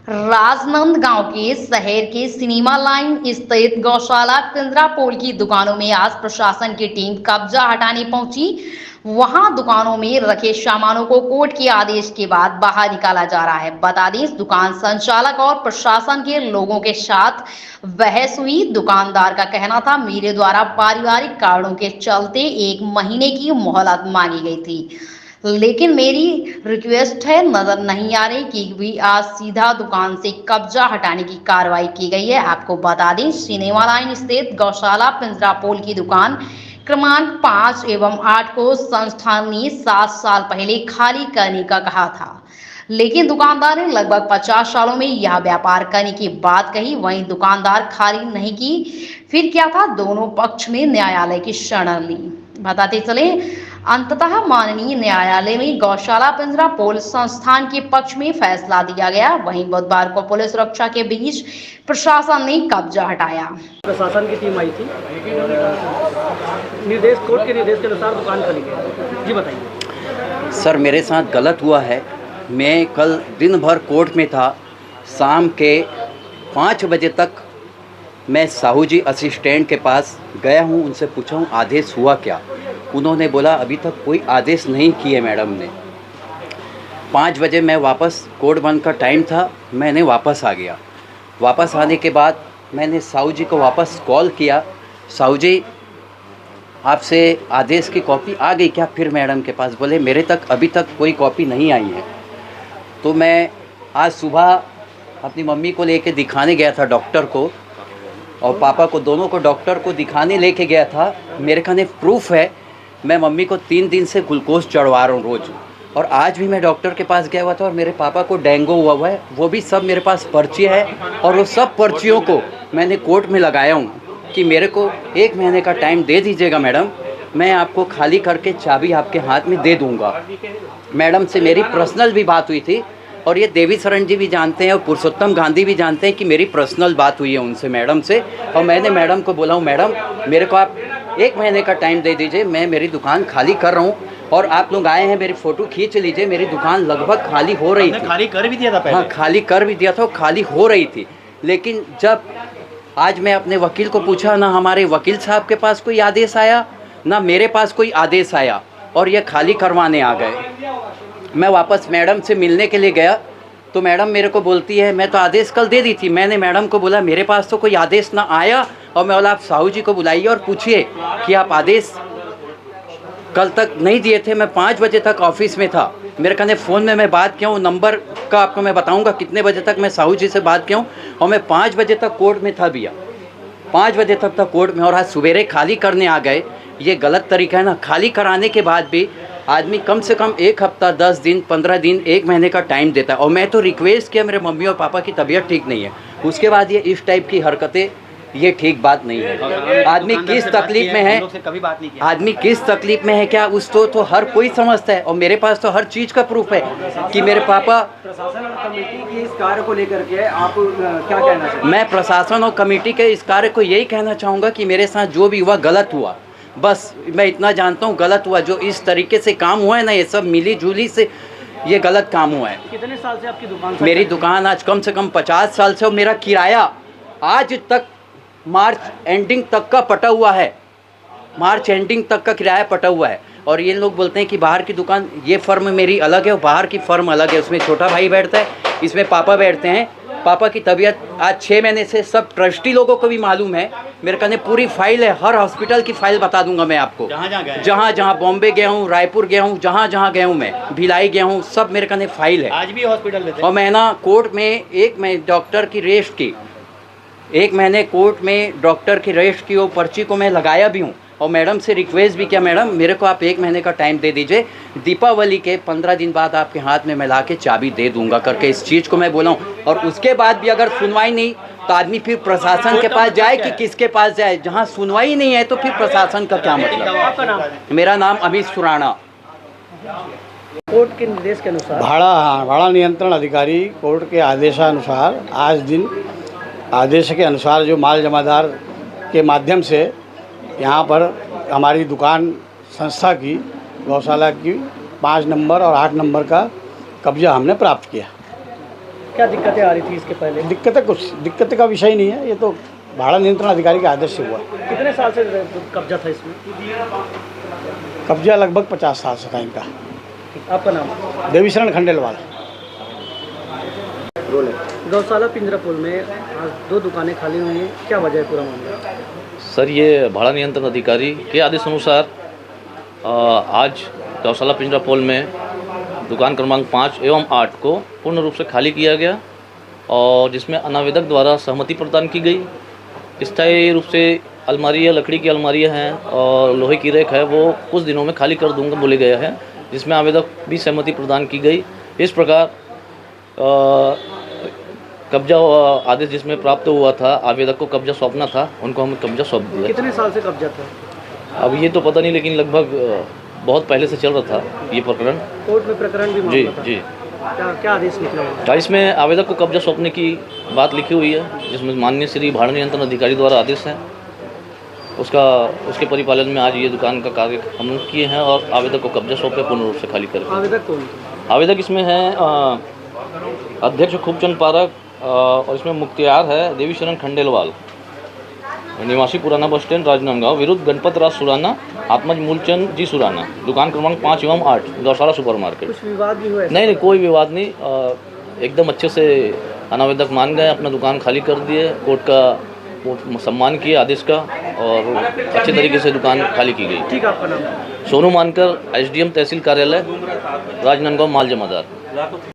राजनांदगांव के शहर के सिनेमा लाइन स्थित गौशाला पिंजरापोल की दुकानों में आज प्रशासन की टीम कब्जा हटाने पहुंची। वहां दुकानों में रखे सामानों को कोर्ट के आदेश के बाद बाहर निकाला जा रहा है। बता दें, दुकान संचालक और प्रशासन के लोगों के साथ बहस हुई। दुकानदार का कहना था, मेरे द्वारा पारिवारिक कारणों के चलते 1 महीने की मोहलत मांगी गई थी, लेकिन मेरी रिक्वेस्ट है नजर नहीं आ रही कि भी आज सीधा दुकान से कब्जा हटाने की कार्रवाई की गई है। आपको बता दें, सिनेमा लाइन स्थित गौशाला पिंजरापोल की दुकान क्रमांक 5 एवं 8 को संस्थान ने 7 साल पहले खाली करने का कहा था, लेकिन दुकानदार ने लगभग 50 सालों में यह व्यापार करने की बात कही। वहीं दुकानदार खाली नहीं की, फिर क्या था, दोनों पक्ष में न्यायालय की शरण ली। बताते चले, अंततः माननीय न्यायालय में गौशाला पिंजरापोल संस्थान के पक्ष में फैसला दिया गया। वहीं बुधवार को पुलिस सुरक्षा के बीच प्रशासन ने कब्जा हटाया। प्रशासन की टीम आई थी, निर्देश कोर्ट के निर्देश के अनुसार दुकान खुली है। जी बताइए। सर, मेरे साथ गलत हुआ है। मैं कल दिन भर कोर्ट में था। शाम के 5 बजे तक मैं साहू जी असिस्टेंट के पास गया हूँ, उनसे पूछा हूँ आदेश हुआ क्या। उन्होंने बोला अभी तक कोई आदेश नहीं किए मैडम ने। 5 बजे मैं वापस, कोर्ट बंद का टाइम था, मैंने वापस आ गया। वापस आने के बाद मैंने साहू जी को वापस कॉल किया, साहू जी आपसे आदेश की कॉपी आ गई क्या फिर मैडम के पास? बोले मेरे तक अभी तक कोई कॉपी नहीं आई है। तो मैं आज सुबह अपनी मम्मी को लेके दिखाने गया था डॉक्टर को, और पापा को, दोनों को डॉक्टर को दिखाने लेके गया था। मेरे खाने प्रूफ है, मैं मम्मी को 3 दिन से ग्लूकोज चढ़वा रहा हूँ रोज़। और आज भी मैं डॉक्टर के पास गया हुआ था और मेरे पापा को डेंगू हुआ है, वो भी सब मेरे पास पर्ची है। और वो सब पर्चियों को मैंने कोर्ट में लगाया हूँ कि मेरे को 1 महीने का टाइम दे दीजिएगा मैडम, मैं आपको खाली करके चाबी आपके हाथ में दे दूँगा। मैडम से मेरी पर्सनल भी बात हुई थी, और ये देवी शरण जी भी जानते हैं और पुरुषोत्तम गांधी भी जानते हैं कि मेरी पर्सनल बात हुई है उनसे, मैडम से। और मैंने मैडम को बोला हूँ, मैडम मेरे को आप 1 महीने का टाइम दे दीजिए, मैं मेरी दुकान खाली कर रहा हूँ, और आप लोग आए हैं मेरी फ़ोटो खींच लीजिए। मेरी दुकान लगभग खाली हो रही थी। खाली कर भी दिया था पहले? हाँ, खाली कर भी दिया था, खाली हो रही थी। लेकिन जब आज मैं अपने वकील को पूछा, ना हमारे वकील साहब के पास कोई आदेश आया, ना मेरे पास कोई आदेश आया, और ये खाली करवाने आ गए। मैं वापस मैडम से मिलने के लिए गया तो मैडम मेरे को बोलती है, मैं तो आदेश कल दे दी थी। मैंने मैडम को बोला मेरे पास तो कोई आदेश ना आया, और मैं बोला आप साहू जी को बुलाइए और पूछिए कि आप आदेश कल तक नहीं दिए थे। मैं 5 बजे तक ऑफिस में था, मेरे कहने फ़ोन में मैं बात किया हूँ, नंबर का आपको मैं बताऊँगा कितने बजे तक मैं साहू जी से बात किया हूँ। और मैं 5 बजे तक कोर्ट में था भैया, 5 बजे तक था कोर्ट में, और आज सवेरे खाली करने आ गए। ये गलत तरीका है ना। खाली कराने के बाद भी आदमी कम से कम 1 हफ्ता, 10 दिन, 15 दिन, 1 महीने का टाइम देता है। और मैं तो रिक्वेस्ट किया, मेरे मम्मी और पापा की तबीयत ठीक नहीं है, उसके बाद ये इस टाइप की हरकतें, ये ठीक बात नहीं है। आदमी किस तकलीफ में है, कभी बात नहीं की। आदमी किस तकलीफ में है क्या, उसको तो हर कोई समझता है। और मेरे पास तो हर चीज़ का प्रूफ है कि मेरे पापा। प्रशासन और कमेटी की इस कार्य को लेकर के आप क्या कहना चाहते हैं? मैं प्रशासन और कमेटी के इस कार्य को यही कहना चाहूँगा कि मेरे साथ जो भी हुआ गलत हुआ, बस मैं इतना जानता हूँ गलत हुआ। जो इस तरीके से काम हुआ है ना, ये सब मिली जुली से ये गलत काम हुआ है। कितने साल से आपकी दुकान? मेरी दुकान आज कम से कम 50 साल से, और मेरा किराया आज तक मार्च एंडिंग तक का पटा हुआ है, मार्च एंडिंग तक का किराया पटा हुआ है। और ये लोग बोलते हैं कि बाहर की दुकान, ये फर्म मेरी अलग है और बाहर की फर्म अलग है, उसमें छोटा भाई बैठता है, इसमें पापा बैठते हैं। पापा की तबीयत आज 6 महीने से सब ट्रस्टी लोगों को भी मालूम है। मेरे कहने पूरी फाइल है, हर हॉस्पिटल की फाइल बता दूंगा मैं आपको। जहाँ जहाँ बॉम्बे गया हूँ, रायपुर गया हूँ, जहाँ जहाँ गया हूँ, मैं भिलाई गया हूँ, सब मेरे कहने फाइल है। आज भी हॉस्पिटल में थे? और मैं ना कोर्ट में 1 महीने डॉक्टर की रेस्ट की, 1 महीने कोर्ट में डॉक्टर की रेस्ट की, वो पर्ची को मैं लगाया भी हूँ। और मैडम से रिक्वेस्ट भी किया, मैडम मेरे को आप 1 महीने का टाइम दे दीजिए, दीपावली के 15 दिन बाद आपके हाथ में मैं ला के चाबी दे दूंगा करके इस चीज़ को मैं बोला हूँ। और उसके बाद भी अगर सुनवाई नहीं तो आदमी फिर प्रशासन के पास जाए कि किसके पास जाए। जहाँ सुनवाई नहीं है तो फिर प्रशासन का क्या मतलब। आपका नाम? मेरा नाम अमित सुराणा। कोर्ट के निर्देश के अनुसार भाड़ा नियंत्रण अधिकारी कोर्ट के आदेशानुसार आज दिन आदेश के अनुसार जो माल जमादार के माध्यम से यहाँ पर हमारी दुकान संस्था की गौशाला की 5 नंबर और 8 नंबर का कब्जा हमने प्राप्त किया। क्या दिक्कतें आ रही थी इसके पहले? दिक्कत का विषय नहीं है, ये तो भाड़ा नियंत्रण अधिकारी के आदेश से हुआ। कितने साल से कब्जा था इसमें? कब्जा लगभग 50 साल से था इनका। आपका नाम? देवीशरण खंडेलवाल। गौशाला पिंजरापुर में आज 2 दुकानें खाली हुई हैं, क्या वजह है पूरा मामला? सर, ये भाड़ा नियंत्रण अधिकारी के आदेश अनुसार आज गौशाला पिंजरापोल में दुकान क्रमांक 5 एवं 8 को पूर्ण रूप से खाली किया गया और जिसमें अनावेदक द्वारा सहमति प्रदान की गई। स्थायी रूप से अलमारियाँ, लकड़ी की अलमारियाँ हैं और लोहे की रैक है, वो कुछ दिनों में खाली कर दूंगा बोले गया है, जिसमें आवेदक भी सहमति प्रदान की गई। इस प्रकार कब्जा आदेश जिसमें प्राप्त हुआ था, आवेदक को कब्जा सौंपना था, उनको हमें कब्जा सौंप दिया। कितने साल से कब्जा था? अब ये तो पता नहीं, लेकिन लगभग बहुत पहले से चल रहा था ये प्रकरण। कोर्ट में प्रकरण भी जी मामला था? जी। क्या आदेश निकला हुआ? इसमें आवेदक को कब्जा सौंपने की बात लिखी हुई है, जिसमें माननीय श्री भाड़ा नियंत्रण अधिकारी द्वारा आदेश है। उसके परिपालन में आज ये दुकान का कार्य हम लोग किए हैं और आवेदक को कब्जा सौंपे पूर्ण रूप से खाली करके। आवेदक कौन थे? आवेदक इसमें है अध्यक्ष खूबचंद पारक और इसमें मुख्तियार है देवीशरण खंडेलवाल, निवासी पुराना बस स्टैंड राजनांदगांव, विरुद्ध गणपत राज सुराना, आत्मज मूलचंद जी सुराना, दुकान क्रमांक 5 एवं 8 गौशाला सुपर मार्केट। कुछ विवाद भी हुआ? नहीं, कोई विवाद नहीं, एकदम अच्छे से अनावेदक मान गए, अपना दुकान खाली कर दिए, कोर्ट का सम्मान किया आदेश का और अच्छे तरीके से दुकान खाली की गई। ठीक, आपका नाम? सोनू मानकर, SDM तहसील कार्यालय राजनांदगांव माल जमादार।